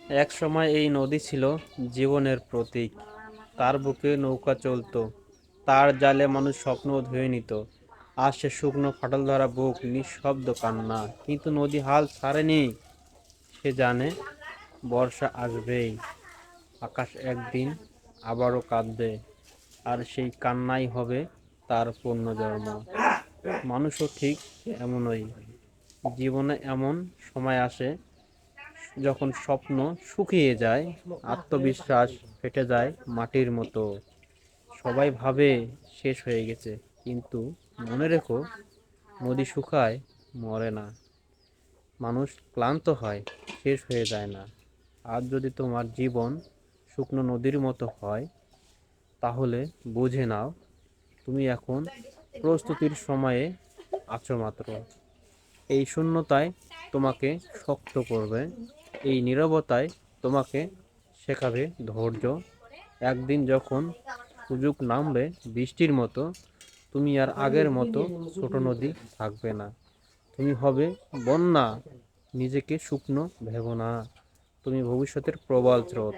এক সময় এই নদী ছিল জীবনের প্রতীক। তার বুকে নৌকা চলতো, তার জালে মানুষ স্বপ্ন ধুয়ে নিত। আর সে শুকনো ফাটল ধরা বুক, নিঃশব্দ কান্না। কিন্তু নদী হাল ছাড়েনি। সে জানে বর্ষা আসবেই, আকাশ একদিন আবারও কাঁদবে, আর সেই কান্নাই হবে তার পুনর্জন্ম। মানুষও ঠিক এমনই। জীবনে এমন সময় আসে যখন স্বপ্ন শুকিয়ে যায়, আত্মবিশ্বাস ফেটে যায় মাটির মতো। সবাই ভাবে শেষ হয়ে গেছে, কিন্তু মনে রেখো, নদী শুকায়, মরে না। মানুষ ক্লান্ত হয়, শেষ হয়ে যায় না। আর যদি তোমার জীবন শুকনো নদীর মতো হয়, তাহলে বুঝে নাও, তুমি এখন প্রস্তুতির সময়ে আছো মাত্র। এই শূন্যতায় তোমাকে শক্ত করবে, এই নীরবতায় তোমাকে শেখাবে ধৈর্য। একদিন যখন সুযোগ নামবে বৃষ্টির মতো, তুমি আর আগের মতো ছোট নদী থাকবে না। তুমি হবে বন্যা। নিজেকে শুকনো ভেবো না, তুমি ভবিষ্যতের প্রবল স্রোত।